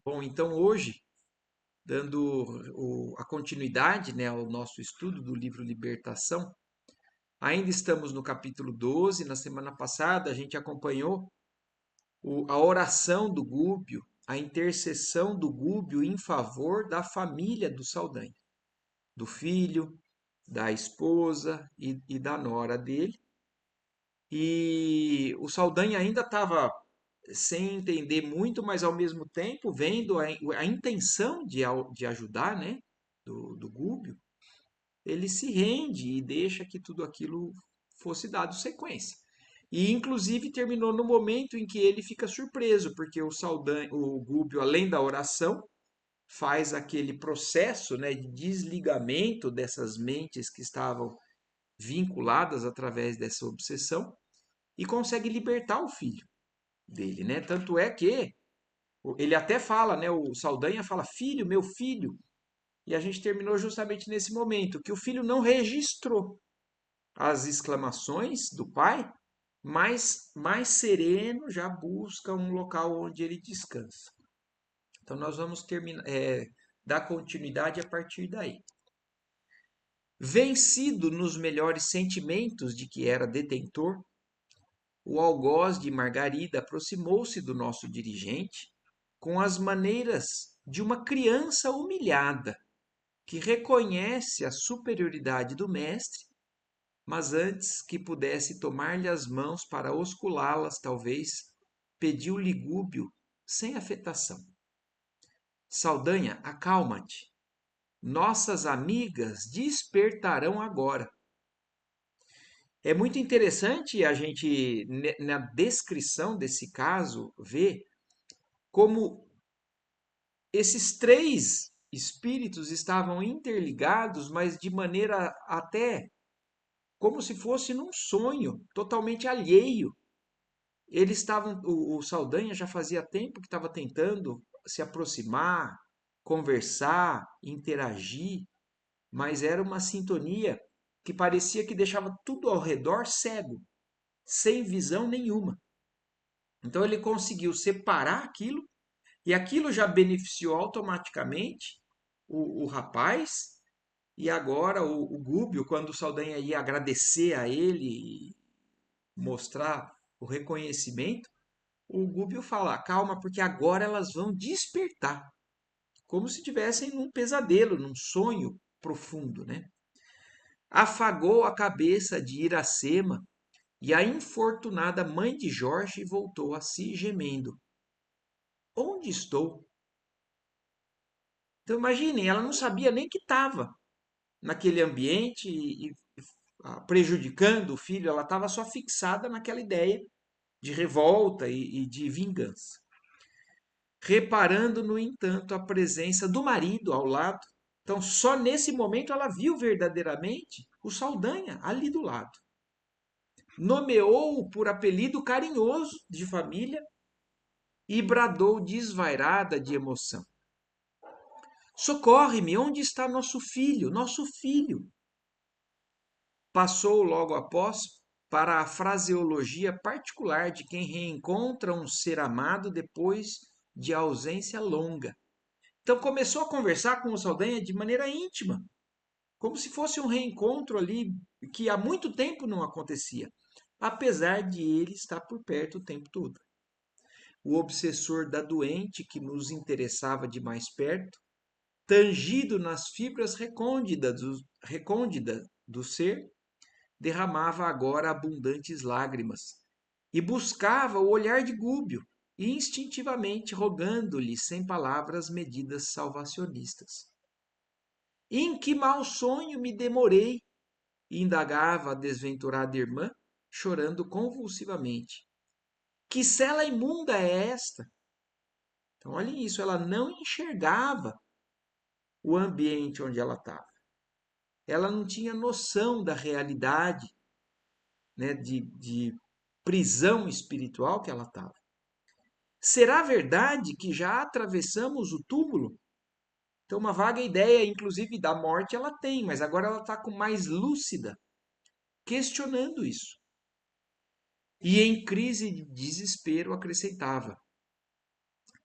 Bom, então hoje, dando a continuidade, né, ao nosso estudo do livro Libertação, ainda estamos no capítulo 12. Na semana passada, a gente acompanhou a oração do Gúbio, a intercessão do Gúbio em favor da família do Saldanha, do filho, da esposa e da nora dele. E o Saldanha ainda estava sem entender muito, mas ao mesmo tempo vendo a intenção de ajudar, né, do Gúbio, ele se rende e deixa que tudo aquilo fosse dado sequência. E inclusive terminou no momento em que ele fica surpreso, porque o Gúbio, além da oração, faz aquele processo, né, de desligamento dessas mentes que estavam vinculadas através dessa obsessão e consegue libertar o filho dele, né? Tanto é que ele até fala, né? O Saldanha fala, filho, meu filho. E a gente terminou justamente nesse momento, que o filho não registrou as exclamações do pai, mas mais sereno já busca um local onde ele descansa. Então nós vamos terminar, dar continuidade a partir daí. Vencido nos melhores sentimentos de que era detentor, o algoz de Margarida aproximou-se do nosso dirigente com as maneiras de uma criança humilhada que reconhece a superioridade do mestre, mas antes que pudesse tomar-lhe as mãos para osculá-las, talvez, pediu-lhe Gúbio sem afetação: Saldanha, acalma-te. Nossas amigas despertarão agora. É muito interessante a gente, na descrição desse caso, ver como esses três espíritos estavam interligados, mas de maneira até como se fosse num sonho, totalmente alheio. Eles estavam, o Saldanha já fazia tempo que estava tentando se aproximar, conversar, interagir, mas era uma sintonia que parecia que deixava tudo ao redor cego, sem visão nenhuma. Então ele conseguiu separar aquilo e aquilo já beneficiou automaticamente o rapaz. E agora o Gúbio, quando o Saldanha ia agradecer a ele e mostrar o reconhecimento, o Gúbio fala: calma, porque agora elas vão despertar, como se tivessem num pesadelo, num sonho profundo, né? Afagou a cabeça de Iracema e a infortunada mãe de Jorge voltou a si gemendo: onde estou? Então imaginem, ela não sabia nem que estava naquele ambiente prejudicando o filho, ela estava só fixada naquela ideia de revolta e de vingança. Reparando, no entanto, a presença do marido ao lado. Então, só nesse momento ela viu verdadeiramente o Saldanha ali do lado. Nomeou-o por apelido carinhoso de família e bradou desvairada de emoção: socorre-me, onde está nosso filho? Nosso filho! Passou logo após para a fraseologia particular de quem reencontra um ser amado depois de ausência longa. Então começou a conversar com o Saldanha de maneira íntima, como se fosse um reencontro ali que há muito tempo não acontecia, apesar de ele estar por perto o tempo todo. O obsessor da doente que nos interessava de mais perto, tangido nas fibras recôndidas do ser, derramava agora abundantes lágrimas e buscava o olhar de Gúbio, instintivamente rogando-lhe sem palavras medidas salvacionistas. Em que mau sonho me demorei? Indagava a desventurada irmã, chorando convulsivamente. Que cela imunda é esta? Então, olhem isso, ela não enxergava o ambiente onde ela estava. Ela não tinha noção da realidade, né, de prisão espiritual que ela estava. Será verdade que já atravessamos o túmulo? Então, uma vaga ideia, inclusive, da morte ela tem, mas agora ela está com mais lúcida, questionando isso. E em crise de desespero acrescentava: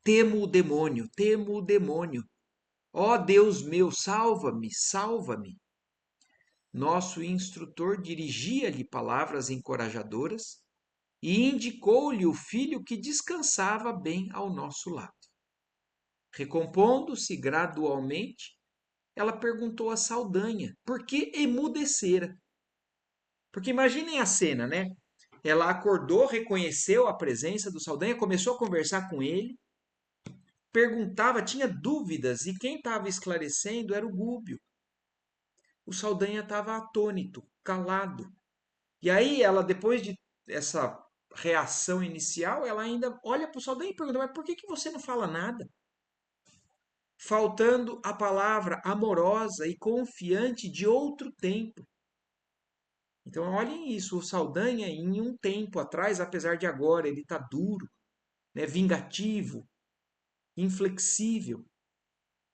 Temo o demônio, temo o demônio. Ó Deus meu, salva-me, salva-me. Nosso instrutor dirigia-lhe palavras encorajadoras e indicou-lhe o filho que descansava bem ao nosso lado. Recompondo-se gradualmente, ela perguntou a Saldanha por que emudecera. Porque imaginem a cena, né? Ela acordou, reconheceu a presença do Saldanha, começou a conversar com ele, perguntava, tinha dúvidas, e quem estava esclarecendo era o Gúbio. O Saldanha estava atônito, calado. E aí ela, depois de essa reação inicial, ela ainda olha para o Saldanha e pergunta, mas por que você não fala nada? Faltando a palavra amorosa e confiante de outro tempo. Então olhem isso, o Saldanha em um tempo atrás, apesar de agora ele estar duro, né, vingativo, inflexível,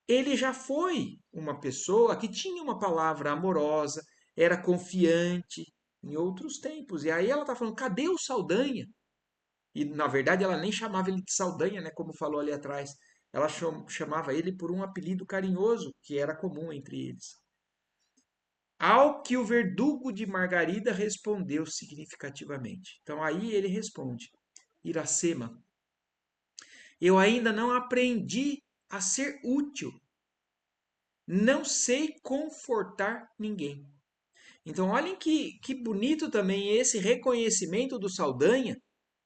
ele já foi uma pessoa que tinha uma palavra amorosa, era confiante em outros tempos. E aí ela está falando, cadê o Saldanha? E na verdade ela nem chamava ele de Saldanha, né, como falou ali atrás. Ela chamava ele por um apelido carinhoso que era comum entre eles. Ao que o verdugo de Margarida respondeu significativamente. Então aí ele responde: Iracema, eu ainda não aprendi a ser útil. Não sei confortar ninguém. Então, olhem que bonito também esse reconhecimento do Saldanha,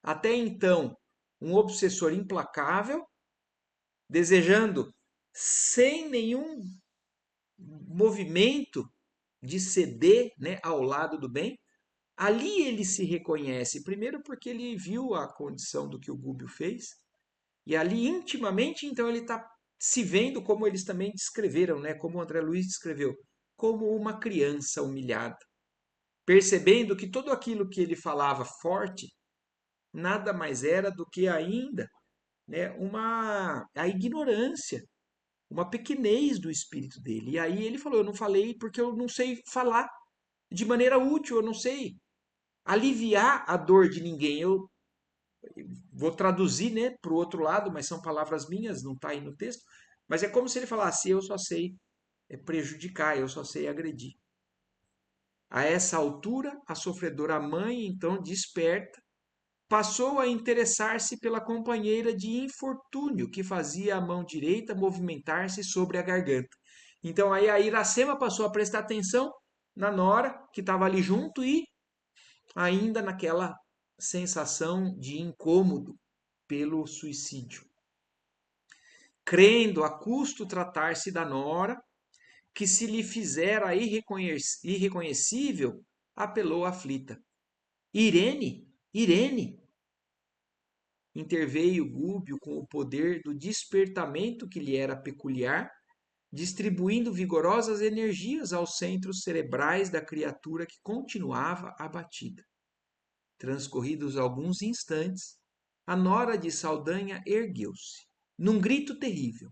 até então um obsessor implacável, desejando, sem nenhum movimento de ceder, né, ao lado do bem. Ali ele se reconhece, primeiro porque ele viu a condição do que o Gúbio fez, e ali intimamente, então, ele está se vendo como eles também descreveram, né, como o André Luiz descreveu, como uma criança humilhada, percebendo que tudo aquilo que ele falava forte nada mais era do que ainda, né, a ignorância, uma pequenez do espírito dele. E aí ele falou: eu não falei porque eu não sei falar de maneira útil, eu não sei aliviar a dor de ninguém. Eu vou traduzir, né, para o outro lado, mas são palavras minhas, não está aí no texto. Mas é como se ele falasse: eu só sei prejudicar, eu só sei agredir. A essa altura, a sofredora mãe, então desperta, passou a interessar-se pela companheira de infortúnio que fazia a mão direita movimentar-se sobre a garganta. Então aí a Iracema passou a prestar atenção na nora que estava ali junto e ainda naquela sensação de incômodo pelo suicídio. Crendo a custo tratar-se da nora, que se lhe fizera irreconhecível, apelou aflita. Irene, Irene! Interveio Gúbio com o poder do despertamento que lhe era peculiar, distribuindo vigorosas energias aos centros cerebrais da criatura que continuava abatida. Transcorridos alguns instantes, a nora de Saldanha ergueu-se, num grito terrível.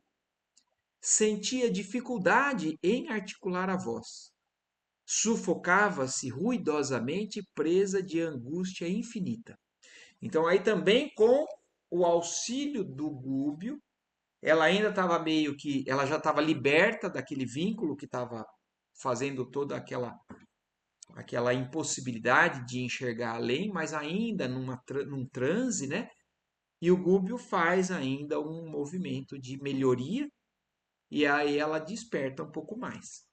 Sentia dificuldade em articular a voz. Sufocava-se ruidosamente, presa de angústia infinita. Então, aí também com o auxílio do Gúbio, ela ainda estava meio que, ela já estava liberta daquele vínculo que estava fazendo toda aquela impossibilidade de enxergar além, mas ainda num transe, né? E o Gúbio faz ainda um movimento de melhoria e aí ela desperta um pouco mais.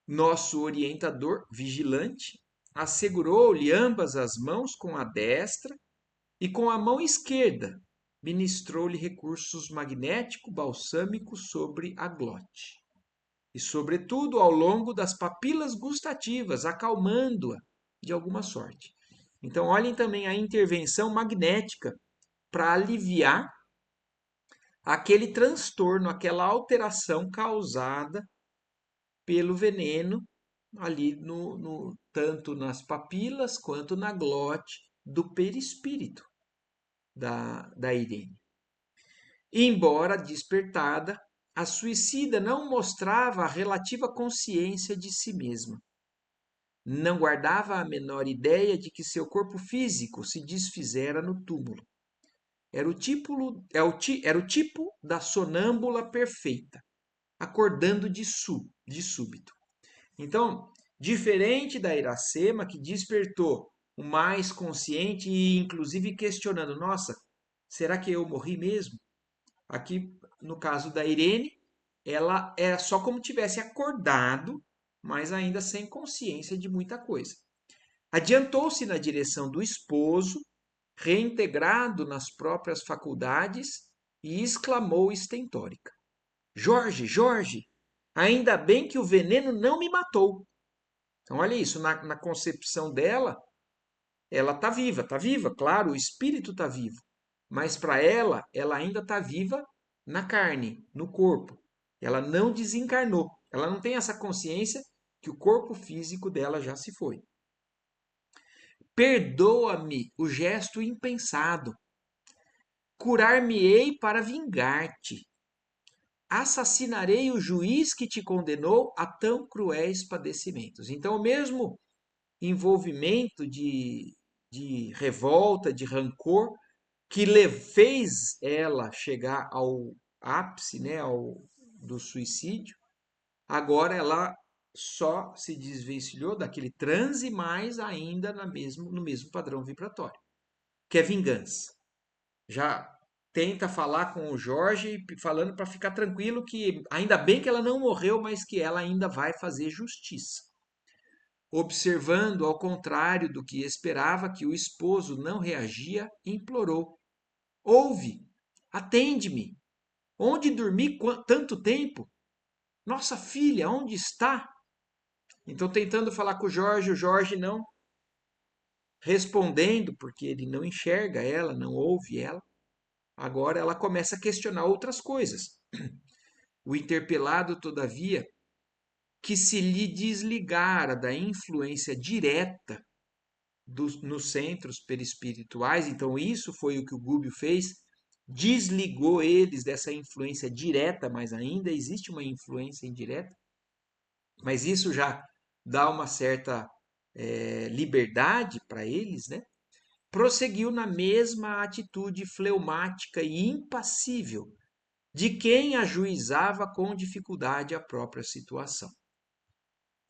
Nosso orientador, vigilante, assegurou-lhe ambas as mãos com a destra e com a mão esquerda ministrou-lhe recursos magnético-balsâmicos sobre a glote. E, sobretudo, ao longo das papilas gustativas, acalmando-a de alguma sorte. Então, olhem também a intervenção magnética para aliviar aquele transtorno, aquela alteração causada pelo veneno ali tanto nas papilas quanto na glote do perispírito da Irene. Embora despertada, a suicida não mostrava a relativa consciência de si mesma. Não guardava a menor ideia de que seu corpo físico se desfizera no túmulo. era o tipo da sonâmbula perfeita, acordando de súbito. Então, diferente da Iracema, que despertou o mais consciente e inclusive questionando, nossa, será que eu morri mesmo? Aqui, no caso da Irene, ela é só como tivesse acordado, mas ainda sem consciência de muita coisa. Adiantou-se na direção do esposo, reintegrado nas próprias faculdades, e exclamou estentórica: Jorge, Jorge, ainda bem que o veneno não me matou. Então, olha isso, na concepção dela, ela está viva, claro, o espírito está vivo, mas para ela ainda está viva na carne, no corpo. Ela não desencarnou, ela não tem essa consciência que o corpo físico dela já se foi. Perdoa-me o gesto impensado. Curar-me-ei para vingar-te. Assassinarei o juiz que te condenou a tão cruéis padecimentos. Então, o mesmo envolvimento de revolta, de rancor, que fez ela chegar ao ápice, né, do suicídio, agora ela só se desvencilhou daquele transe, mas ainda no mesmo padrão vibratório, que é vingança. Já tenta falar com o Jorge, falando para ficar tranquilo que ainda bem que ela não morreu, mas que ela ainda vai fazer justiça. Observando, ao contrário do que esperava, que o esposo não reagia, implorou: Ouve, atende-me. Onde dormi tanto tempo? Nossa filha, onde está? Então, tentando falar com o Jorge não respondendo, porque ele não enxerga ela, não ouve ela. Agora ela começa a questionar outras coisas. O interpelado, todavia, que se lhe desligara da influência direta nos centros perispirituais, então isso foi o que o Gubbio fez, desligou eles dessa influência direta, mas ainda existe uma influência indireta, mas isso já dá uma certa liberdade para eles, né? Prosseguiu na mesma atitude fleumática e impassível de quem ajuizava com dificuldade a própria situação.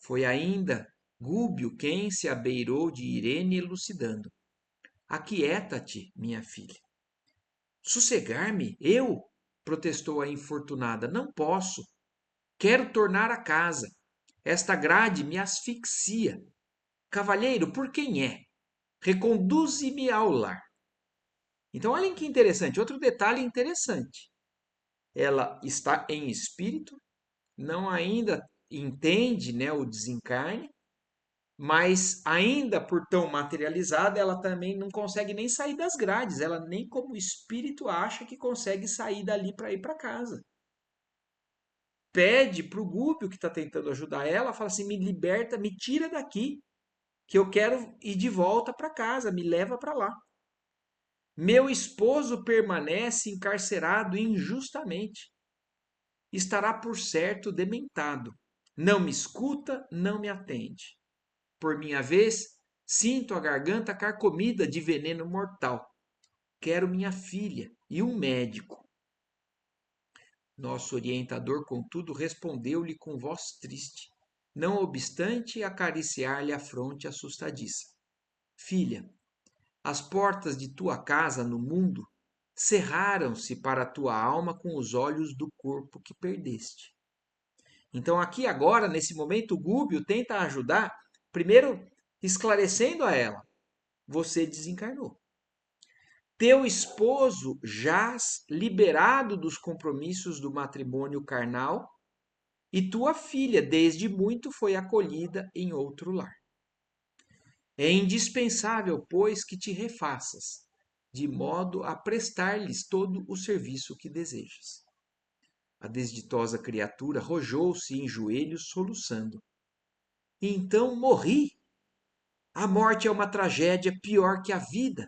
Foi ainda Gúbio quem se abeirou de Irene elucidando. Aquieta-te, minha filha. Sossegar-me? Eu? Protestou a infortunada. Não posso. Quero tornar a casa. Esta grade me asfixia. Cavalheiro, por quem é? Reconduze-me ao lar. Então, olhem que interessante. Outro detalhe interessante. Ela está em espírito, não ainda entende, né, o desencarne, mas ainda por tão materializada, ela também não consegue nem sair das grades. Ela nem como espírito acha que consegue sair dali para ir para casa. Pede para o Gúbio, que está tentando ajudar ela, fala assim: me liberta, me tira daqui, que eu quero ir de volta para casa, me leva para lá. Meu esposo permanece encarcerado injustamente. Estará por certo dementado. Não me escuta, não me atende. Por minha vez, sinto a garganta carcomida de veneno mortal. Quero minha filha e um médico. Nosso orientador, contudo, respondeu-lhe com voz triste, não obstante acariciar-lhe a fronte assustadiça. Filha, as portas de tua casa no mundo cerraram-se para a tua alma com os olhos do corpo que perdeste. Então, aqui agora, nesse momento, o Gúbio tenta ajudar, primeiro esclarecendo a ela: você desencarnou. Teu esposo jaz liberado dos compromissos do matrimônio carnal e tua filha, desde muito, foi acolhida em outro lar. É indispensável, pois, que te refaças, de modo a prestar-lhes todo o serviço que desejas. A desditosa criatura rojou-se em joelhos, soluçando. Então morri. A morte é uma tragédia pior que a vida,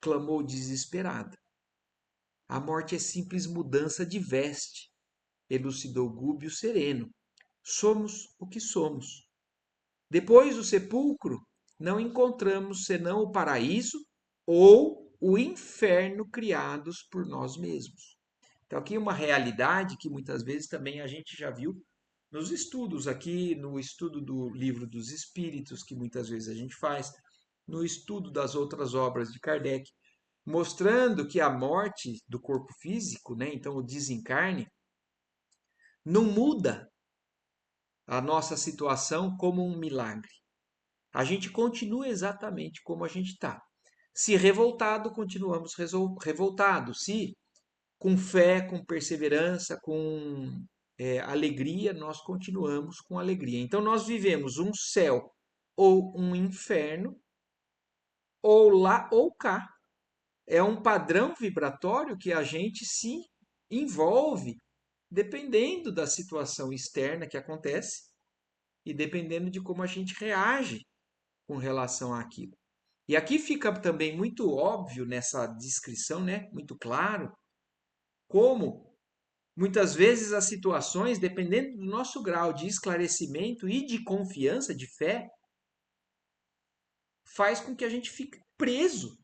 clamou desesperada. A morte é simples mudança de veste, elucidou Gúbio sereno. Somos o que somos. Depois do sepulcro, não encontramos senão o paraíso ou o inferno criados por nós mesmos. Então, aqui uma realidade que muitas vezes também a gente já viu nos estudos, aqui no estudo do Livro dos Espíritos, que muitas vezes a gente faz, no estudo das outras obras de Kardec, mostrando que a morte do corpo físico, né, então o desencarne, não muda a nossa situação como um milagre. A gente continua exatamente como a gente está. Se revoltado, continuamos revoltados. Se com fé, com perseverança, com alegria, nós continuamos com alegria. Então, nós vivemos um céu ou um inferno, ou lá ou cá. É um padrão vibratório que a gente se envolve dependendo da situação externa que acontece e dependendo de como a gente reage com relação àquilo. E aqui fica também muito óbvio nessa descrição, né? Muito claro, como muitas vezes as situações, dependendo do nosso grau de esclarecimento e de confiança, de fé, faz com que a gente fique preso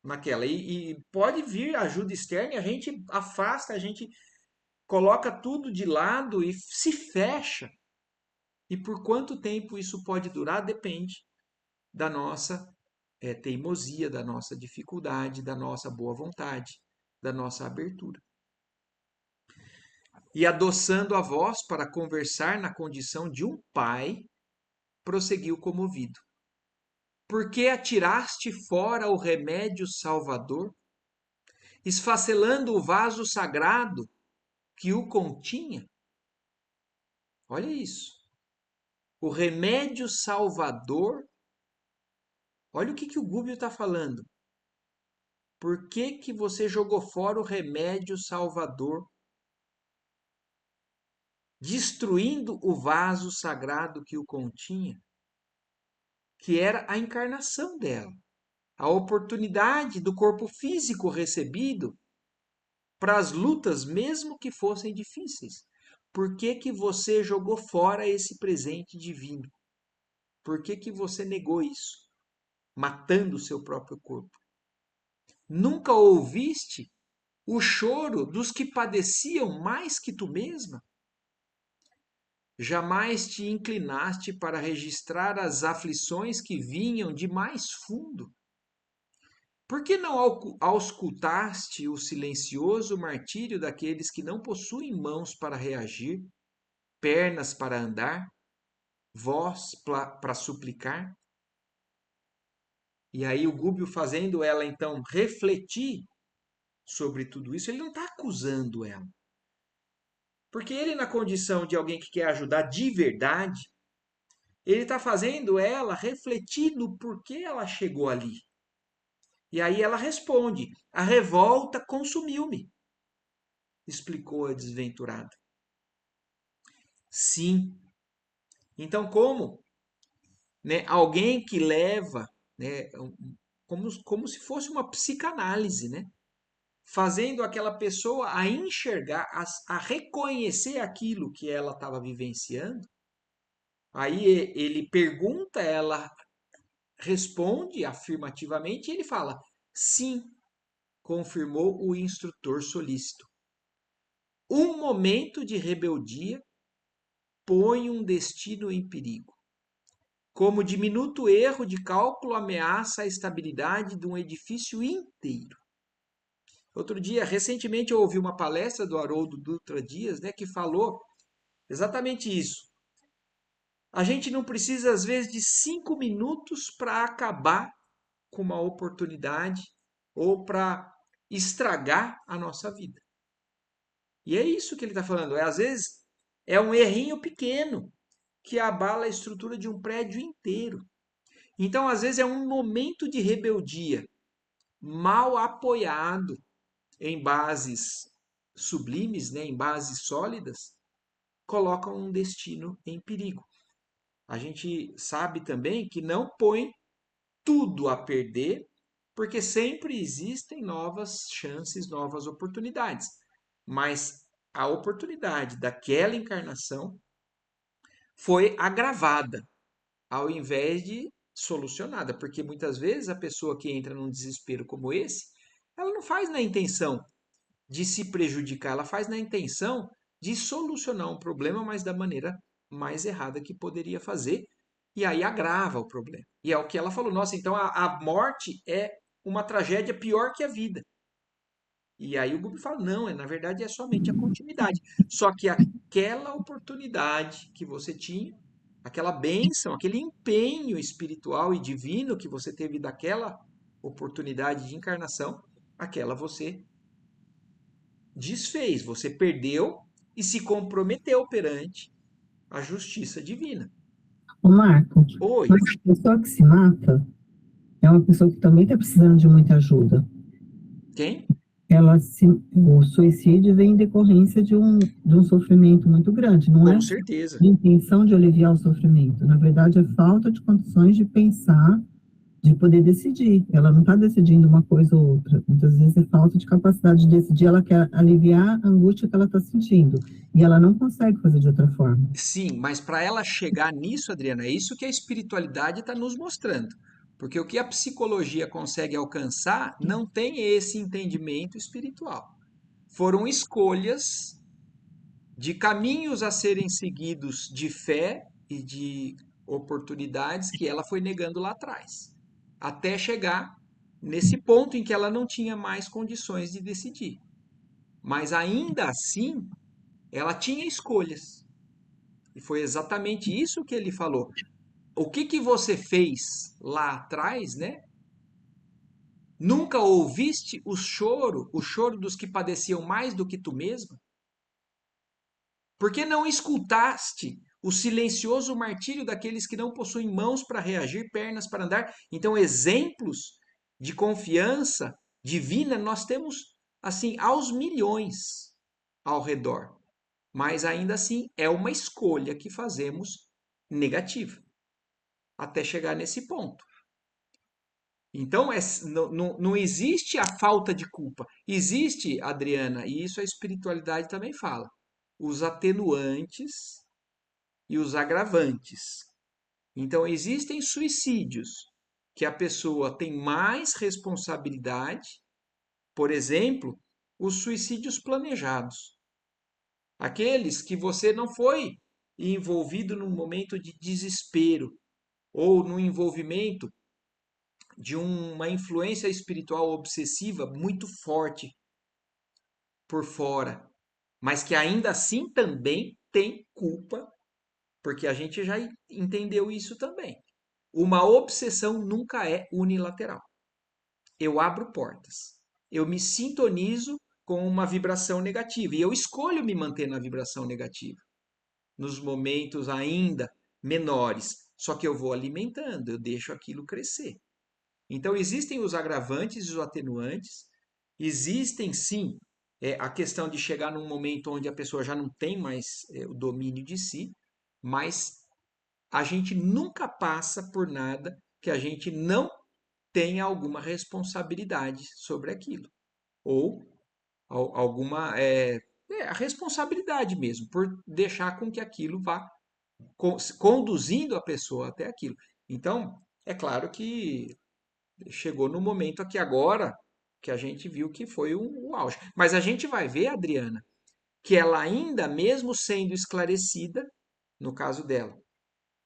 naquela. E pode vir ajuda externa e a gente afasta, a gente coloca tudo de lado e se fecha. E por quanto tempo isso pode durar depende da nossa teimosia, da nossa dificuldade, da nossa boa vontade, da nossa abertura. E adoçando a voz para conversar na condição de um pai, prosseguiu comovido. Por que atiraste fora o remédio salvador, esfacelando o vaso sagrado que o continha? Olha isso. O remédio salvador. Olha o que o Gúbio está falando. Por que você jogou fora o remédio salvador, destruindo o vaso sagrado que o continha? Que era a encarnação dela. A oportunidade do corpo físico recebido para as lutas, mesmo que fossem difíceis. Por que você jogou fora esse presente divino? Por que você negou isso, matando o seu próprio corpo? Nunca ouviste o choro dos que padeciam mais que tu mesma? Jamais te inclinaste para registrar as aflições que vinham de mais fundo? Por que não auscultaste o silencioso martírio daqueles que não possuem mãos para reagir, pernas para andar, voz para suplicar? E aí o Gúbio fazendo ela então refletir sobre tudo isso, ele não está acusando ela. Porque ele, na condição de alguém que quer ajudar de verdade, ele está fazendo ela refletir no porquê ela chegou ali. E aí ela responde: a revolta consumiu-me, explicou a desventurada. Sim. Então, como, né, alguém que leva, né, como se fosse uma psicanálise, né, fazendo aquela pessoa a enxergar, a reconhecer aquilo que ela estava vivenciando. Aí ele pergunta, ela responde afirmativamente e ele fala: sim, confirmou o instrutor solícito. Um momento de rebeldia põe um destino em perigo. Como diminuto erro de cálculo ameaça a estabilidade de um edifício inteiro. Outro dia, recentemente, eu ouvi uma palestra do Haroldo Dutra Dias, né, que falou exatamente isso. A gente não precisa, às vezes, de 5 minutos para acabar com uma oportunidade ou para estragar a nossa vida. E é isso que ele está falando. Às vezes, é um errinho pequeno que abala a estrutura de um prédio inteiro. Então, às vezes, é um momento de rebeldia mal apoiado em bases sublimes, né, em bases sólidas, colocam um destino em perigo. A gente sabe também que não põe tudo a perder, porque sempre existem novas chances, novas oportunidades. Mas a oportunidade daquela encarnação foi agravada, ao invés de solucionada, porque muitas vezes a pessoa que entra num desespero como esse, ela não faz na intenção de se prejudicar, ela faz na intenção de solucionar um problema, mas da maneira mais errada que poderia fazer, e aí agrava o problema. E é o que ela falou, nossa, então a morte é uma tragédia pior que a vida. E aí o Gubi fala, não, na verdade é somente a continuidade. Só que aquela oportunidade que você tinha, aquela bênção, aquele empenho espiritual e divino que você teve daquela oportunidade de encarnação, aquela você desfez, você perdeu e se comprometeu perante a justiça divina. Ô Marco, Oi, mas a pessoa que se mata é uma pessoa que também está precisando de muita ajuda. quem? O suicídio vem em decorrência de um sofrimento muito grande. Não Com é certeza. a intenção de aliviar o sofrimento. Na verdade, é falta de condições de pensar, de poder decidir. Ela não está decidindo uma coisa ou outra. Muitas vezes é falta de capacidade de decidir. Ela quer aliviar a angústia que ela está sentindo. E ela não consegue fazer de outra forma. Sim, mas para ela chegar nisso, Adriana, é isso que a espiritualidade está nos mostrando. Porque o que a psicologia consegue alcançar não tem esse entendimento espiritual. Foram escolhas de caminhos a serem seguidos de fé e de oportunidades que ela foi negando lá atrás, até chegar nesse ponto em que ela não tinha mais condições de decidir. Mas ainda assim, ela tinha escolhas. E foi exatamente isso que ele falou. O que que você fez lá atrás, né? Nunca ouviste o choro dos que padeciam mais do que tu mesma? Por que não escutaste o silencioso martírio daqueles que não possuem mãos para reagir, pernas para andar? Então, exemplos de confiança divina nós temos assim aos milhões ao redor. Mas ainda assim é uma escolha que fazemos negativa até chegar nesse ponto. Então, não existe a falta de culpa. Existe, Adriana, e isso a espiritualidade também fala, os atenuantes e os agravantes. Então, existem suicídios que a pessoa tem mais responsabilidade, por exemplo, os suicídios planejados. Aqueles que você não foi envolvido num momento de desespero ou no envolvimento de uma influência espiritual obsessiva muito forte por fora, mas que ainda assim também tem culpa, porque a gente já entendeu isso também. Uma obsessão nunca é unilateral. Eu abro portas, eu me sintonizo com uma vibração negativa e eu escolho me manter na vibração negativa nos momentos ainda menores, só que eu vou alimentando, eu deixo aquilo crescer. Então, existem os agravantes e os atenuantes, existem sim a questão de chegar num momento onde a pessoa já não tem mais o domínio de si, mas a gente nunca passa por nada que a gente não tenha alguma responsabilidade sobre aquilo, ou alguma a responsabilidade mesmo, por deixar com que aquilo vá conduzindo a pessoa até aquilo. Então, é claro que chegou no momento aqui agora que a gente viu que foi o auge. Mas a gente vai ver, Adriana, que ela ainda, mesmo sendo esclarecida, no caso dela,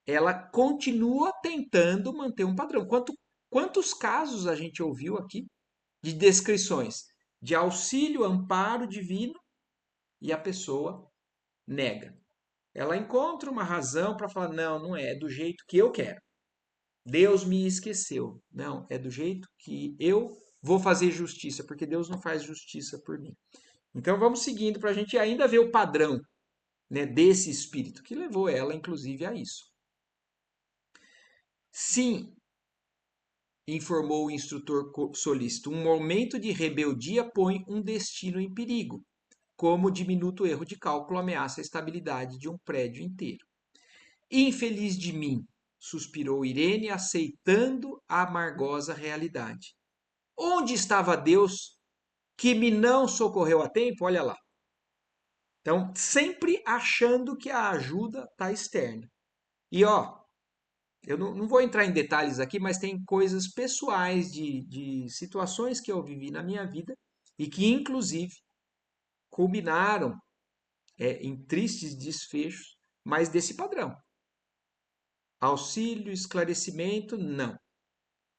ela continua tentando manter um padrão. Quantos casos a gente ouviu aqui de descrições de auxílio, amparo divino e a pessoa nega? Ela encontra uma razão para falar: não, não é do jeito que eu quero. Deus me esqueceu. Não, é do jeito que eu vou fazer justiça, porque Deus não faz justiça por mim. Então vamos seguindo para a gente ainda ver o padrão, né, desse espírito que levou ela, inclusive, a isso. Sim, informou o instrutor solícito, um momento de rebeldia põe um destino em perigo, como diminuto erro de cálculo ameaça a estabilidade de um prédio inteiro. Infeliz de mim, suspirou Irene, aceitando a amargosa realidade. Onde estava Deus que me não socorreu a tempo? Olha lá. Então, sempre achando que a ajuda está externa. E ó, Eu não vou entrar em detalhes aqui, mas tem coisas pessoais de situações que eu vivi na minha vida e que, inclusive, culminaram em tristes desfechos, mas desse padrão. Auxílio, esclarecimento, não.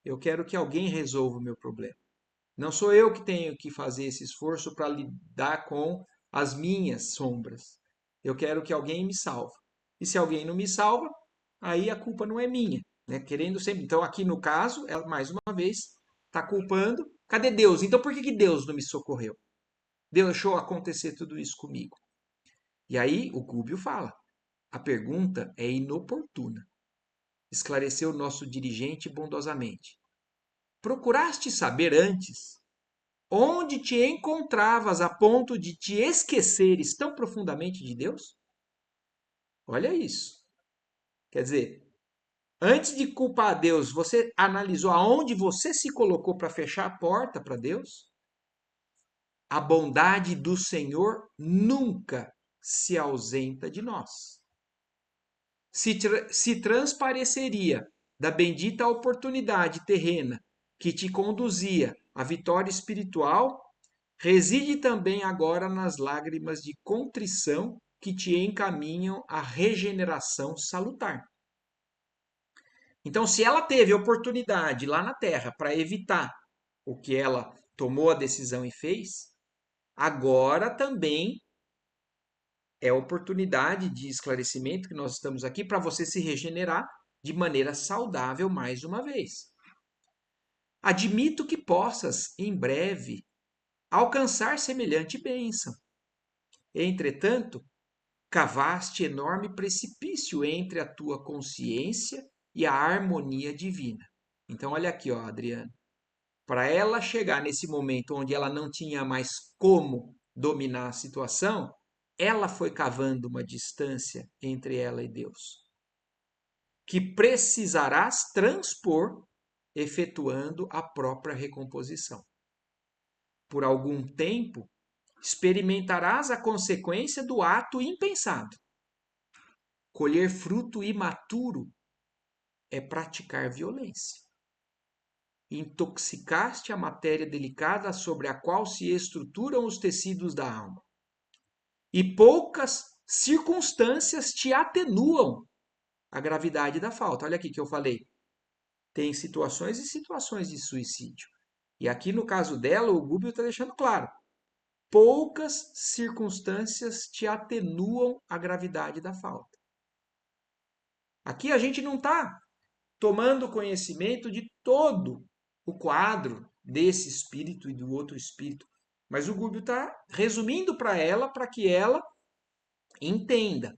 Eu quero que alguém resolva o meu problema. Não sou eu que tenho que fazer esse esforço para lidar com as minhas sombras. Eu quero que alguém me salve. E se alguém não me salva, aí a culpa não é minha, né? Querendo sempre. Então, aqui no caso, ela mais uma vez está culpando. Cadê Deus? Então, por que que Deus não me socorreu? Deus deixou acontecer tudo isso comigo. E aí, o Gúbio fala: a pergunta é inoportuna. Esclareceu o nosso dirigente bondosamente. Procuraste saber antes onde te encontravas a ponto de te esqueceres tão profundamente de Deus? Olha isso. Quer dizer, antes de culpar a Deus, você analisou aonde você se colocou para fechar a porta para Deus? A bondade do Senhor nunca se ausenta de nós. Se transpareceria da bendita oportunidade terrena que te conduzia à vitória espiritual, reside também agora nas lágrimas de contrição que te encaminham à regeneração salutar. Então, se ela teve oportunidade lá na Terra para evitar o que ela tomou a decisão e fez, agora também é oportunidade de esclarecimento que nós estamos aqui para você se regenerar de maneira saudável mais uma vez. Admito que possas, em breve, alcançar semelhante bênção. Entretanto, cavaste enorme precipício entre a tua consciência e a harmonia divina. Então, olha aqui, ó, Adriano. Para ela chegar nesse momento onde ela não tinha mais como dominar a situação, ela foi cavando uma distância entre ela e Deus, que precisarás transpor efetuando a própria recomposição. Por algum tempo, experimentarás a consequência do ato impensado. Colher fruto imaturo é praticar violência. Intoxicaste a matéria delicada sobre a qual se estruturam os tecidos da alma. E poucas circunstâncias te atenuam a gravidade da falta. Olha aqui que eu falei. Tem situações e situações de suicídio. E aqui no caso dela, o Gúbio está deixando claro. Poucas circunstâncias te atenuam a gravidade da falta. Aqui a gente não está tomando conhecimento de todo o quadro desse espírito e do outro espírito. Mas o Gúbio está resumindo para ela, para que ela entenda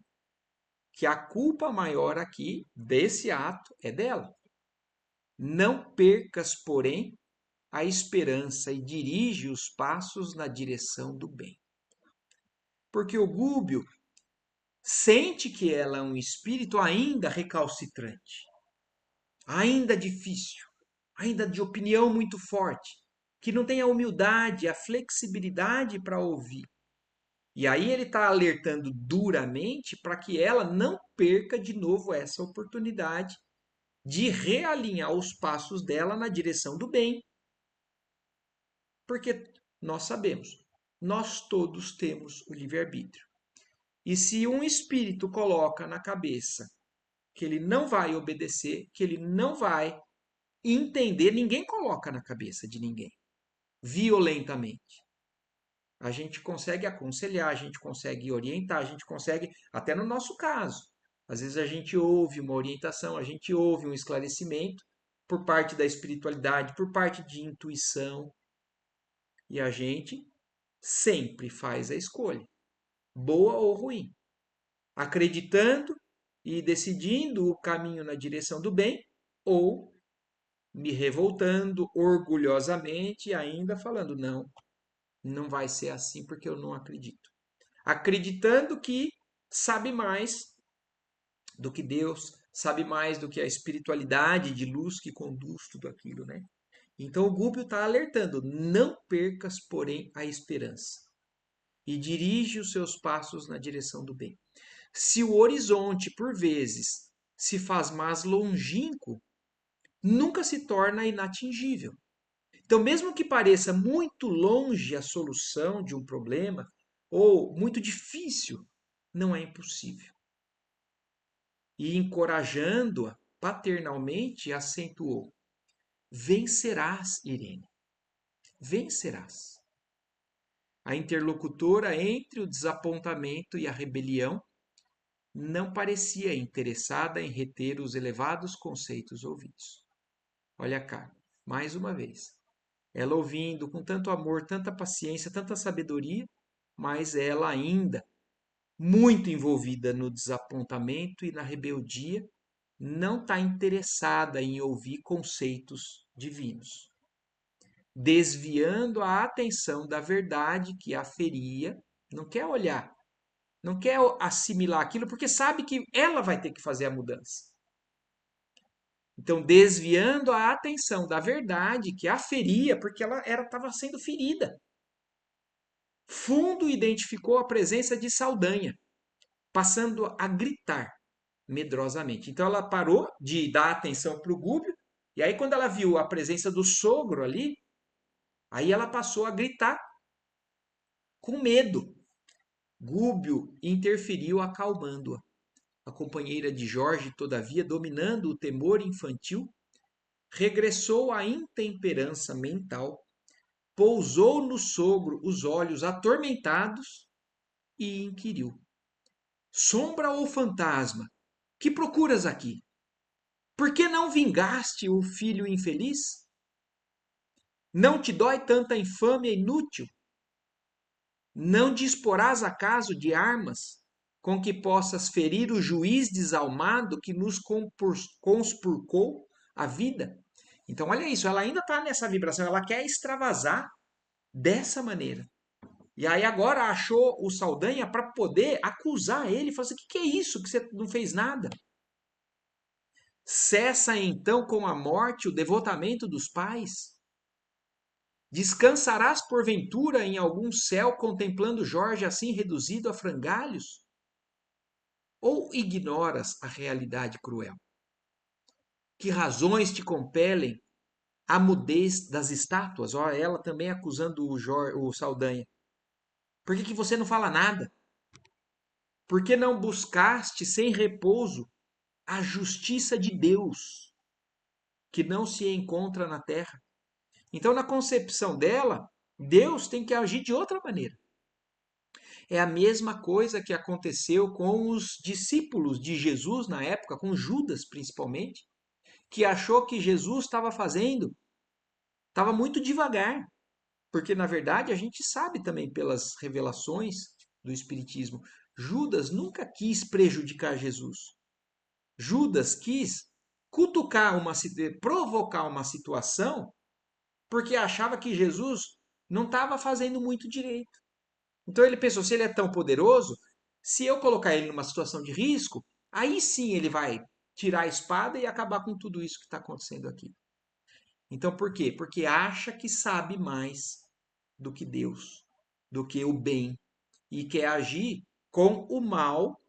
que a culpa maior aqui desse ato é dela. Não percas, porém, a esperança e dirige os passos na direção do bem. Porque o Gúbio sente que ela é um espírito ainda recalcitrante, ainda difícil, ainda de opinião muito forte, que não tem a humildade, a flexibilidade para ouvir. E aí ele está alertando duramente para que ela não perca de novo essa oportunidade de realinhar os passos dela na direção do bem. Porque nós sabemos, nós todos temos o livre-arbítrio. E se um espírito coloca na cabeça que ele não vai obedecer, que ele não vai entender, ninguém coloca na cabeça de ninguém, violentamente. A gente consegue aconselhar, a gente consegue orientar, a gente consegue, até no nosso caso. Às vezes a gente ouve uma orientação, a gente ouve um esclarecimento por parte da espiritualidade, por parte de intuição, e a gente sempre faz a escolha, boa ou ruim, acreditando e decidindo o caminho na direção do bem, ou me revoltando orgulhosamente e ainda falando, não, não vai ser assim porque eu não acredito. Acreditando que sabe mais do que Deus, sabe mais do que a espiritualidade de luz que conduz tudo aquilo, né? Então o Gúbio está alertando, não percas, porém, a esperança e dirige os seus passos na direção do bem. Se o horizonte, por vezes, se faz mais longínquo, nunca se torna inatingível. Então, mesmo que pareça muito longe a solução de um problema, ou muito difícil, não é impossível. E encorajando-a paternalmente, acentuou: vencerás, Irene, vencerás. A interlocutora entre o desapontamento e a rebelião não parecia interessada em reter os elevados conceitos ouvidos. Olha cá, mais uma vez. Ela ouvindo com tanto amor, tanta paciência, tanta sabedoria, mas ela ainda muito envolvida no desapontamento e na rebeldia, não está interessada em ouvir conceitos divinos, desviando a atenção da verdade que a feria, não quer olhar, não quer assimilar aquilo, porque sabe que ela vai ter que fazer a mudança. Então, desviando a atenção da verdade que a feria, porque ela estava sendo ferida. Fundo identificou a presença de Saldanha, passando a gritar medrosamente. Então, ela parou de dar atenção para o Gúbio, e aí, quando ela viu a presença do sogro ali, aí ela passou a gritar com medo. Gúbio interferiu, acalmando-a. A companheira de Jorge, todavia, dominando o temor infantil, regressou à intemperança mental, pousou no sogro os olhos atormentados e inquiriu: sombra ou fantasma, que procuras aqui? Por que não vingaste o filho infeliz? Não te dói tanta infâmia inútil? Não disporás acaso de armas com que possas ferir o juiz desalmado que nos conspurcou a vida? Então, olha isso, ela ainda está nessa vibração, ela quer extravasar dessa maneira. E aí agora achou o Saldanha para poder acusar ele, falar assim, o que é isso que você não fez nada? Cessa então com a morte o devotamento dos pais? Descansarás porventura em algum céu contemplando Jorge assim reduzido a frangalhos? Ou ignoras a realidade cruel? Que razões te compelem à mudez das estátuas? Ó, ela também acusando o Saldanha. Por que, que você não fala nada? Por que não buscaste sem repouso a justiça de Deus, que não se encontra na terra? Então, na concepção dela, Deus tem que agir de outra maneira. É a mesma coisa que aconteceu com os discípulos de Jesus na época, com Judas principalmente, que achou que Jesus estava muito devagar, porque na verdade a gente sabe também pelas revelações do Espiritismo, Judas nunca quis prejudicar Jesus. Judas quis cutucar provocar uma situação porque achava que Jesus não estava fazendo muito direito. Então ele pensou, se ele é tão poderoso, se eu colocar ele numa situação de risco, aí sim ele vai tirar a espada e acabar com tudo isso que está acontecendo aqui. Então por quê? Porque acha que sabe mais do que Deus, do que o bem, e quer agir com o mal,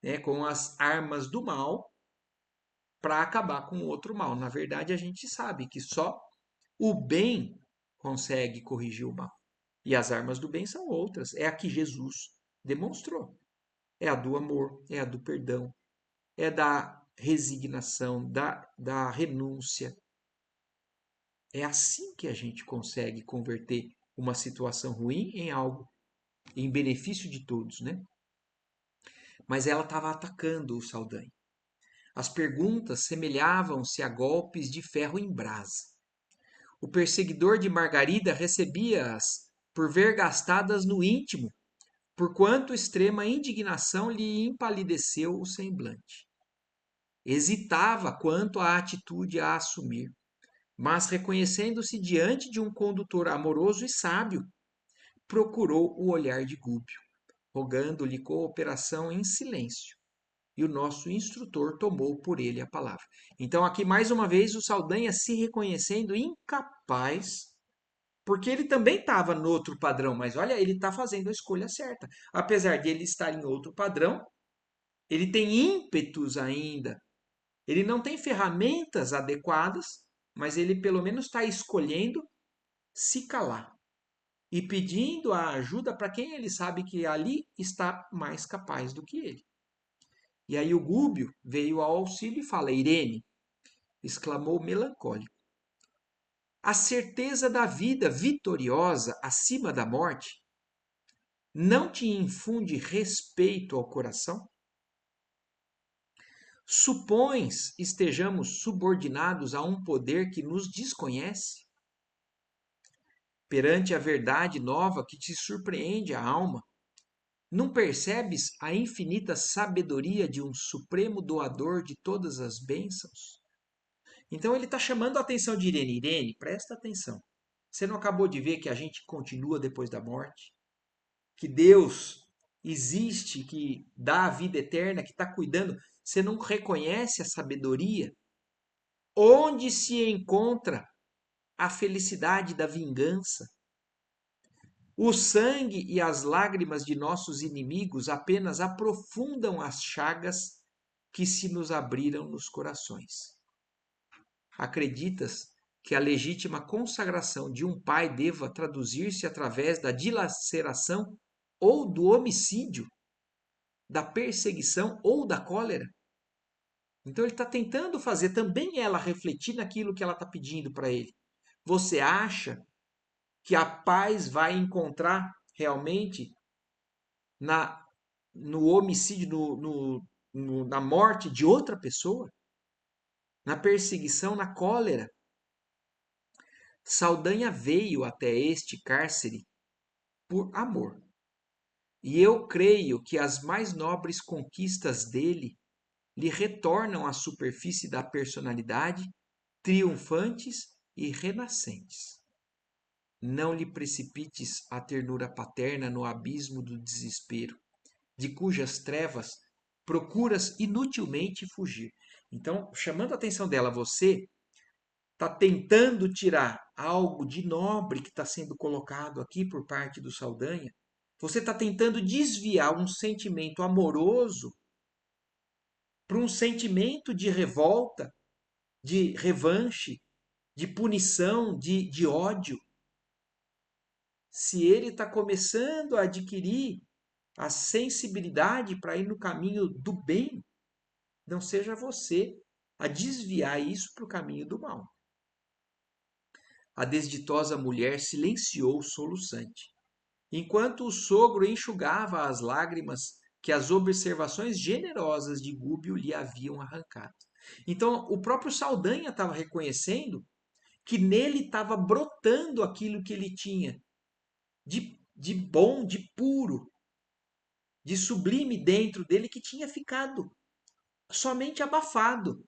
né, com as armas do mal, para acabar com o outro mal. Na verdade, a gente sabe que só o bem consegue corrigir o mal. E as armas do bem são outras. É a que Jesus demonstrou. É a do amor, é a do perdão, é da resignação, da renúncia. É assim que a gente consegue converter uma situação ruim em algo em benefício de todos, né? Mas ela estava atacando o Saldanha. As perguntas semelhavam-se a golpes de ferro em brasa. O perseguidor de Margarida recebia-as por ver gastadas no íntimo, porquanto extrema indignação lhe empalideceu o semblante. Hesitava quanto à atitude a assumir, mas reconhecendo-se diante de um condutor amoroso e sábio, procurou o olhar de Gúbio, rogando-lhe cooperação em silêncio. E o nosso instrutor tomou por ele a palavra. Então, aqui mais uma vez, o Saldanha se reconhecendo incapaz, porque ele também estava no outro padrão, mas olha, ele está fazendo a escolha certa. Apesar de ele estar em outro padrão, ele tem ímpetos ainda, ele não tem ferramentas adequadas, mas ele pelo menos está escolhendo se calar e pedindo a ajuda para quem ele sabe que ali está mais capaz do que ele. E aí o Gúbio veio ao auxílio e fala: Irene, exclamou melancólico, a certeza da vida vitoriosa acima da morte não te infunde respeito ao coração? Supões estejamos subordinados a um poder que nos desconhece? Perante a verdade nova que te surpreende a alma, não percebes a infinita sabedoria de um supremo doador de todas as bênçãos? Então ele está chamando a atenção de Irene. Irene, presta atenção. Você não acabou de ver que a gente continua depois da morte? Que Deus existe, que dá a vida eterna, que está cuidando? Você não reconhece a sabedoria? Onde se encontra a felicidade da vingança? O sangue e as lágrimas de nossos inimigos apenas aprofundam as chagas que se nos abriram nos corações. Acreditas que a legítima consagração de um pai deva traduzir-se através da dilaceração ou do homicídio, da perseguição ou da cólera? Então ele está tentando fazer também ela refletir naquilo que ela está pedindo para ele. Você acha que a paz vai encontrar realmente na no homicídio, na morte de outra pessoa? Na perseguição, na cólera? Saldanha veio até este cárcere por amor. E eu creio que as mais nobres conquistas dele lhe retornam à superfície da personalidade, triunfantes e renascentes. Não lhe precipites a ternura paterna no abismo do desespero, de cujas trevas procuras inutilmente fugir. Então, chamando a atenção dela, você está tentando tirar algo de nobre que está sendo colocado aqui por parte do Saldanha. Você está tentando desviar um sentimento amoroso para um sentimento de revolta, de revanche, de punição, de ódio. Se ele está começando a adquirir a sensibilidade para ir no caminho do bem, não seja você a desviar isso para o caminho do mal. A desditosa mulher silenciou soluçante, enquanto o sogro enxugava as lágrimas que as observações generosas de Gúbio lhe haviam arrancado. Então, o próprio Saldanha estava reconhecendo que nele estava brotando aquilo que ele tinha de bom, de puro, de sublime dentro dele que tinha ficado somente abafado.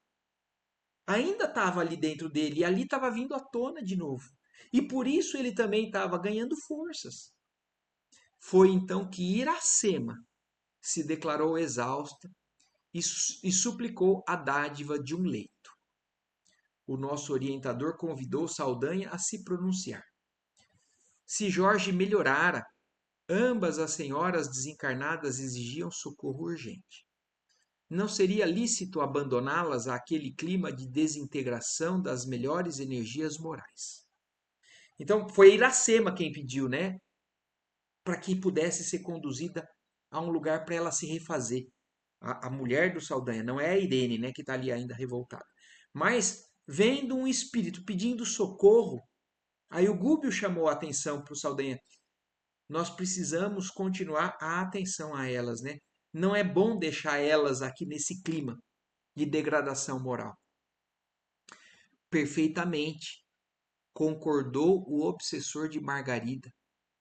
Ainda estava ali dentro dele e ali estava vindo à tona de novo. E por isso ele também estava ganhando forças. Foi então que Iracema se declarou exausta e suplicou a dádiva de um leito. O nosso orientador convidou Saldanha a se pronunciar. Se Jorge melhorara, ambas as senhoras desencarnadas exigiam socorro urgente. Não seria lícito abandoná-las àquele clima de desintegração das melhores energias morais. Então, foi Iracema quem pediu, né? Para que pudesse ser conduzida a um lugar para ela se refazer. A mulher do Saldanha, não é a Irene, né, que está ali ainda revoltada. Mas, vendo um espírito pedindo socorro, aí o Gúbio chamou a atenção para o Saldanha. Nós precisamos continuar a atenção a elas, né? Não é bom deixar elas aqui nesse clima de degradação moral. Perfeitamente, concordou o obsessor de Margarida,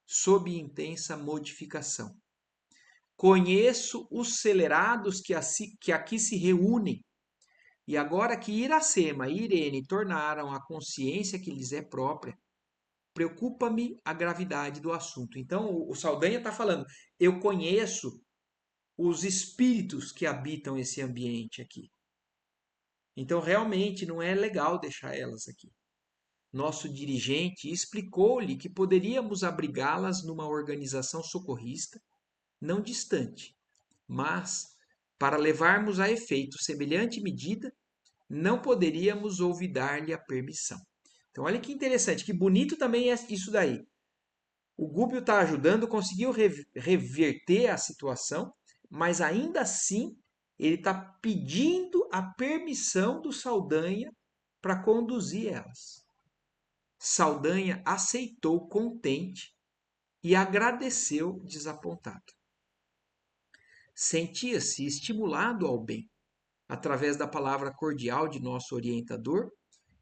sob intensa modificação. Conheço os celerados que aqui se reúnem, e agora que Iracema e Irene tornaram a consciência que lhes é própria, preocupa-me a gravidade do assunto. Então, o Saldanha está falando, eu conheço os espíritos que habitam esse ambiente aqui. Então, realmente, não é legal deixar elas aqui. Nosso dirigente explicou-lhe que poderíamos abrigá-las numa organização socorrista, não distante, mas Para levarmos a efeito semelhante medida, não poderíamos olvidar-lhe a permissão. Então, olha que interessante, que bonito também é isso daí. O Gúbio está ajudando, conseguiu reverter a situação, mas ainda assim ele está pedindo a permissão do Saldanha para conduzir elas. Saldanha aceitou contente e agradeceu desapontado. Sentia-se estimulado ao bem, através da palavra cordial de nosso orientador,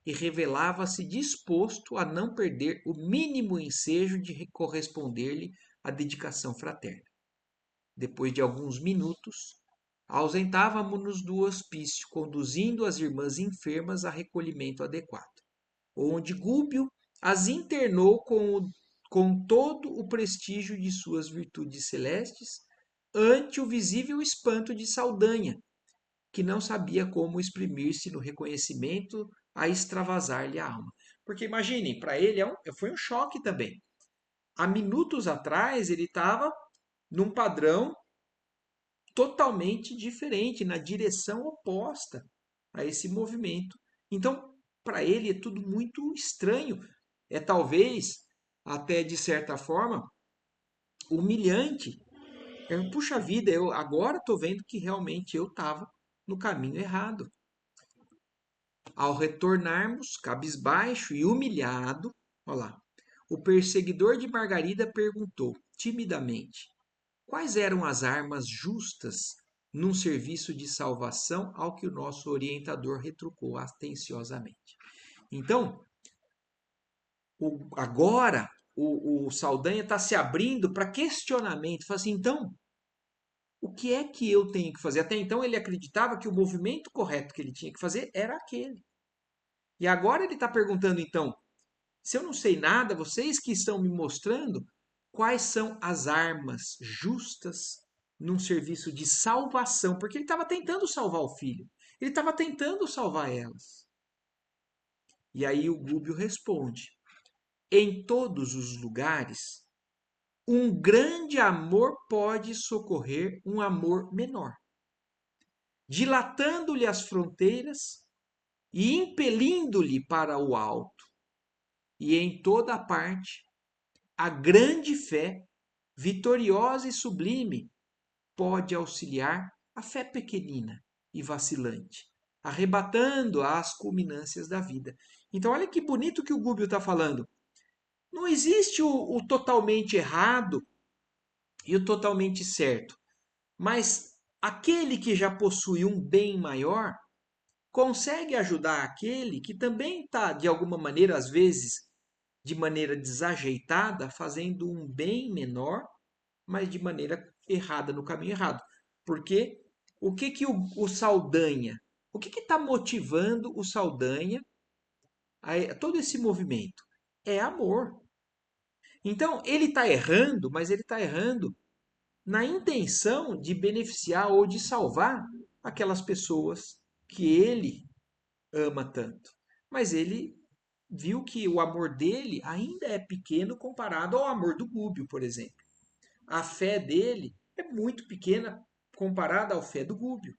e revelava-se disposto a não perder o mínimo ensejo de corresponder-lhe à dedicação fraterna. Depois de alguns minutos, ausentávamos-nos do hospício, conduzindo as irmãs enfermas a recolhimento adequado, onde Gúbio as internou com todo o prestígio de suas virtudes celestes, ante o visível espanto de Saldanha, que não sabia como exprimir-se no reconhecimento a extravasar-lhe a alma. Porque imaginem, para ele foi um choque também. Há minutos atrás ele estava num padrão totalmente diferente, na direção oposta a esse movimento. Então, para ele é tudo muito estranho. É talvez, até de certa forma, humilhante. Puxa vida, eu agora estou vendo que realmente eu estava no caminho errado. Ao retornarmos, cabisbaixo e humilhado, olha lá, o perseguidor de Margarida perguntou, timidamente, quais eram as armas justas num serviço de salvação, ao que o nosso orientador retrucou atenciosamente. Então, agora o Saldanha está se abrindo para questionamento. Fala assim, então, o que é que eu tenho que fazer? Até então ele acreditava que o movimento correto que ele tinha que fazer era aquele. E agora ele está perguntando, então, se eu não sei nada, vocês que estão me mostrando quais são as armas justas num serviço de salvação, porque ele estava tentando salvar o filho, ele estava tentando salvar elas. E aí o Gúbio responde: em todos os lugares, um grande amor pode socorrer um amor menor, dilatando-lhe as fronteiras e impelindo-lhe para o alto. E em toda parte, a grande fé, vitoriosa e sublime, pode auxiliar a fé pequenina e vacilante, arrebatando as culminâncias da vida. Então, olha que bonito que o Gúbio está falando. Não existe o totalmente errado e o totalmente certo, mas aquele que já possui um bem maior consegue ajudar aquele que também está, de alguma maneira, às vezes, de maneira desajeitada, fazendo um bem menor, mas de maneira errada, no caminho errado. Porque o que que o Saldanha, o que está motivando o Saldanha a todo esse movimento? É amor. Então, ele está errando, mas ele está errando na intenção de beneficiar ou de salvar aquelas pessoas que ele ama tanto. Mas ele viu que o amor dele ainda é pequeno comparado ao amor do Gúbio, por exemplo. A fé dele é muito pequena comparada à fé do Gúbio.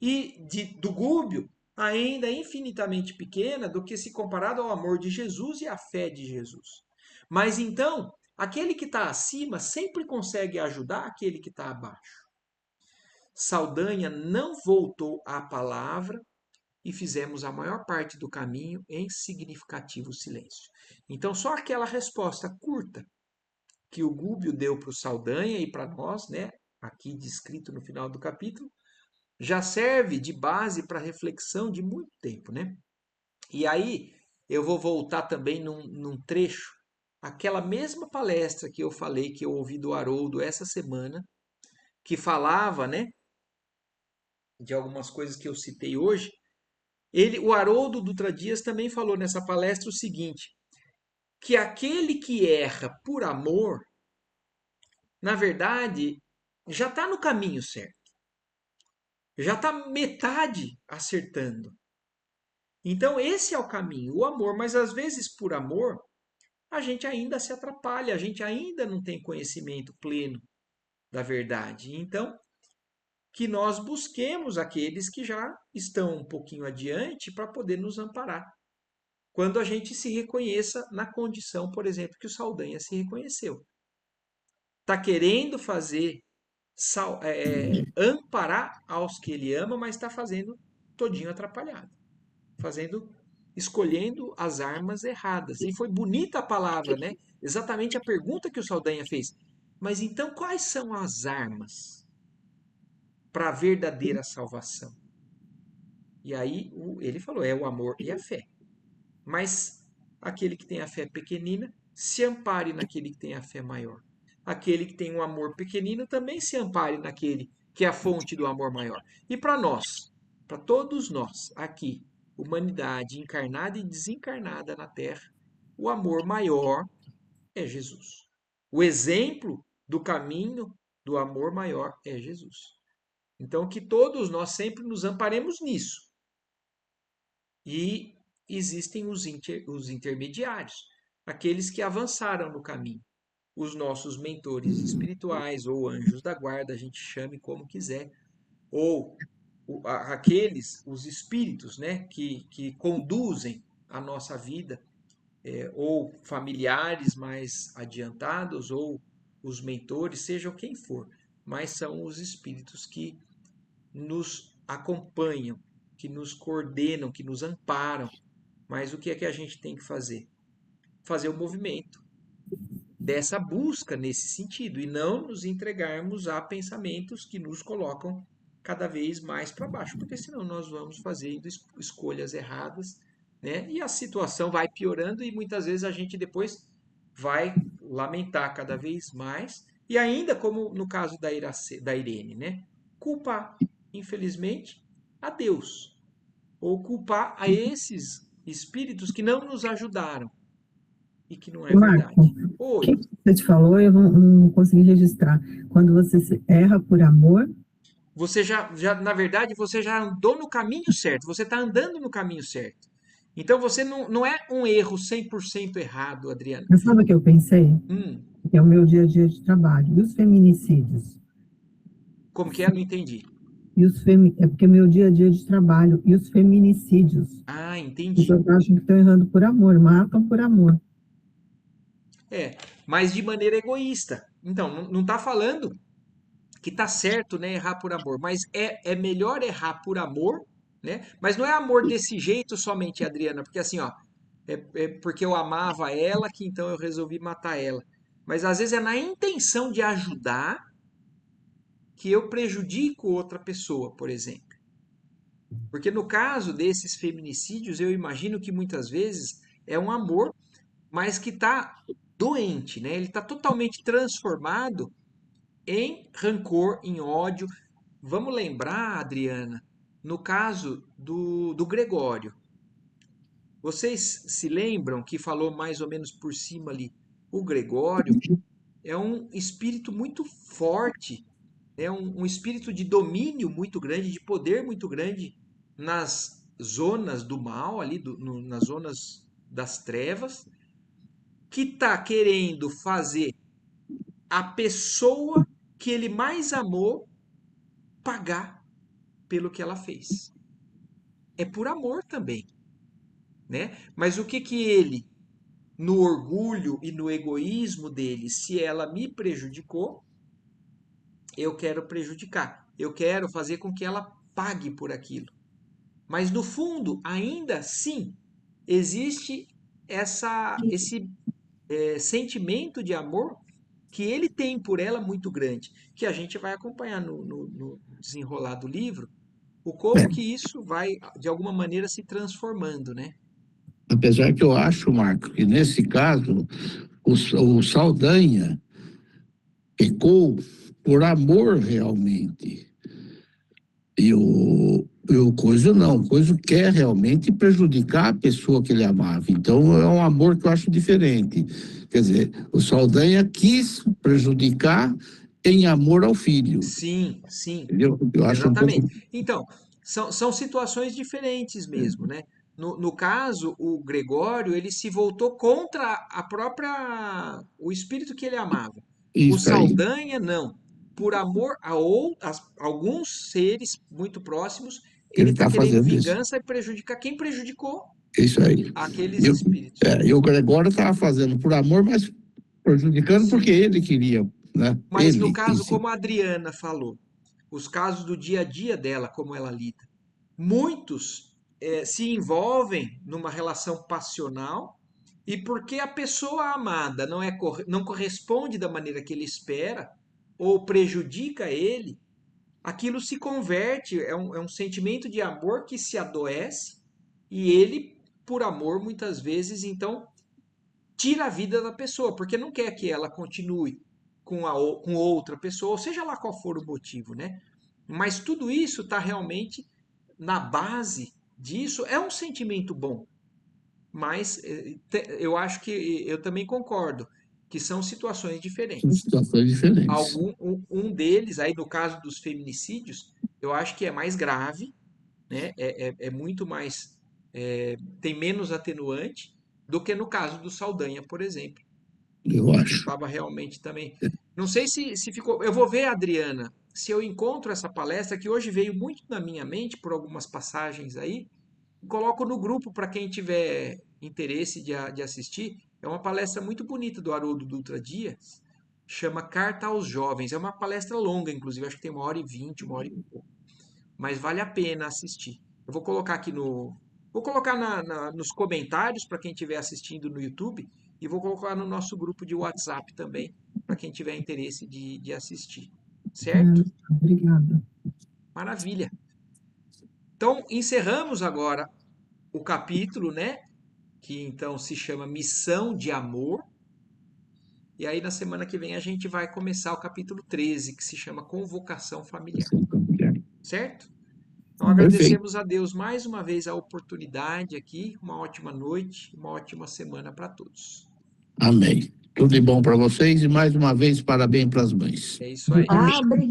E do Gúbio ainda é infinitamente pequena do que se comparado ao amor de Jesus e à fé de Jesus. Mas então, aquele que está acima sempre consegue ajudar aquele que está abaixo. Saldanha não voltou à palavra e fizemos a maior parte do caminho em significativo silêncio. Então, só aquela resposta curta que o Gúbio deu para o Saldanha e para nós, né, aqui descrito no final do capítulo, já serve de base para reflexão de muito tempo, né? E aí eu vou voltar também num trecho, aquela mesma palestra que eu falei que eu ouvi do Haroldo essa semana, que falava, né, de algumas coisas que eu citei hoje. O Haroldo Dutra Dias também falou nessa palestra o seguinte, que aquele que erra por amor, na verdade, já está no caminho certo. Já está metade acertando. Então, esse é o caminho, o amor. Mas às vezes, por amor, a gente ainda se atrapalha, a gente ainda não tem conhecimento pleno da verdade. Então, que nós busquemos aqueles que já estão um pouquinho adiante para poder nos amparar. Quando a gente se reconheça na condição, por exemplo, que o Saldanha se reconheceu. Está querendo fazer, amparar aos que ele ama, mas está fazendo todinho atrapalhado. Fazendo, escolhendo as armas erradas. E foi bonita a palavra, né? Exatamente a pergunta que o Saldanha fez. Mas então quais são as armas para a verdadeira salvação? E aí ele falou, é o amor e a fé. Mas aquele que tem a fé pequenina, se ampare naquele que tem a fé maior. Aquele que tem um amor pequenino também se ampare naquele que é a fonte do amor maior. E para nós, para todos nós aqui, humanidade encarnada e desencarnada na Terra, o amor maior é Jesus. O exemplo do caminho do amor maior é Jesus. Então, que todos nós sempre nos amparemos nisso. E existem os intermediários, aqueles que avançaram no caminho, os nossos mentores espirituais ou anjos da guarda, a gente chame como quiser, ou aqueles, os espíritos, né, que conduzem a nossa vida, ou familiares mais adiantados, ou os mentores, sejam quem for, mas são os espíritos que nos acompanham, que nos coordenam, que nos amparam. Mas o que é que a gente tem que fazer? Fazer o movimento dessa busca nesse sentido e não nos entregarmos a pensamentos que nos colocam cada vez mais para baixo, porque senão nós vamos fazendo escolhas erradas, né? E a situação vai piorando e muitas vezes a gente depois vai lamentar cada vez mais e ainda como no caso da Irene, né? Culpar, infelizmente, a Deus ou culpar a esses espíritos que não nos ajudaram e que não é Marco, verdade. o Oi, que você te falou, eu não consegui registrar. Quando você erra por amor, você na verdade, você já andou no caminho certo, você está andando no caminho certo. Então você não é um erro 100% errado, Adriana. mas sabe o que eu pensei? Hum, Que é o meu dia a dia de trabalho. E os feminicídios? como que é? Não entendi. É porque é meu dia a dia de trabalho. E os feminicídios? Ah, As entendi. pessoas acham que estão errando por amor, matam por amor. É, mas de maneira egoísta. Então, não está falando que tá certo, né, errar por amor, mas é melhor errar por amor, né? Mas não é amor desse jeito somente, Adriana, porque assim, ó, é porque eu amava ela que então eu resolvi matar ela. Mas às vezes é na intenção de ajudar que eu prejudico outra pessoa, por exemplo. Porque no caso desses feminicídios, eu imagino que muitas vezes é um amor, mas que está doente, né? Ele está totalmente transformado em rancor, em ódio. Vamos lembrar, Adriana, no caso do Gregório. Vocês se lembram que falou mais ou menos por cima ali? O Gregório é um espírito muito forte, é um espírito de domínio muito grande, de poder muito grande nas zonas do mal, ali nas zonas das trevas, que está querendo fazer a pessoa que ele mais amou pagar pelo que ela fez. É por amor também, né? Mas o que que ele, no orgulho e no egoísmo dele, se ela me prejudicou, eu quero prejudicar. Eu quero fazer com que ela pague por aquilo. Mas no fundo, ainda sim, existe esse sentimento de amor que ele tem por ela muito grande, que a gente vai acompanhar no desenrolar do livro, o como É, que isso vai, de alguma maneira, se transformando, né? apesar que eu acho, Marco, que nesse caso o Saldanha pecou por amor realmente. E o Coisa não, o Coisa quer realmente prejudicar a pessoa que ele amava. Então é um amor que eu acho diferente. Quer dizer, o Saldanha quis prejudicar em amor ao filho. Sim, sim, Entendeu? Eu acho um pouco. exatamente. Então, são situações diferentes mesmo, né? No caso, o Gregório, ele se voltou contra o espírito que ele amava. O Isso aí. Saldanha, não. por amor a alguns seres muito próximos, Que ele ele está está querendo fazendo isso. vingança e prejudicar quem prejudicou É isso aí. aqueles E, espíritos. e o Gregório estava fazendo por amor, mas prejudicando Sim. porque ele queria, né? Mas no Ele em caso, si. como a Adriana falou, os casos do dia a dia dela, como ela lida, muitos se envolvem numa relação passional e porque a pessoa amada não corresponde da maneira que ele espera ou prejudica ele, aquilo se converte, é um sentimento de amor que se adoece e ele, por amor, muitas vezes, então, tira a vida da pessoa, porque não quer que ela continue com outra pessoa, ou seja lá qual for o motivo, né? Mas tudo isso está realmente na base disso, é um sentimento bom, mas eu acho que eu também concordo que são situações São diferentes. situações diferentes. Um deles, aí no caso dos feminicídios, eu acho que é mais grave, né? É muito mais, tem menos atenuante do que no caso do Saldanha, por exemplo. Eu Que acho. estava realmente também. Não sei se ficou. Eu vou ver, Adriana, se eu encontro essa palestra, que hoje veio muito na minha mente por algumas passagens aí, e coloco no grupo para quem tiver interesse de assistir. É uma palestra muito bonita do Haroldo Dutra Dias, chama Carta aos Jovens. É uma palestra longa, inclusive, acho que tem 1h20, 1h pouco. Mas vale a pena assistir. Eu vou colocar aqui no. Vou colocar nos comentários para quem estiver assistindo no YouTube e vou colocar no nosso grupo de WhatsApp também, para quem tiver interesse de assistir. Certo? Obrigada. Maravilha. Então, encerramos agora o capítulo, né? Que então se chama Missão de Amor. E aí, na semana que vem, a gente vai começar o capítulo 13, que se chama Convocação Familiar. Certo? Então Perfeito. agradecemos a Deus mais uma vez a oportunidade aqui. Uma ótima noite, uma ótima semana para todos. Amém. Tudo de bom para vocês e mais uma vez parabéns para as mães. É isso aí. Amém. Obrigada.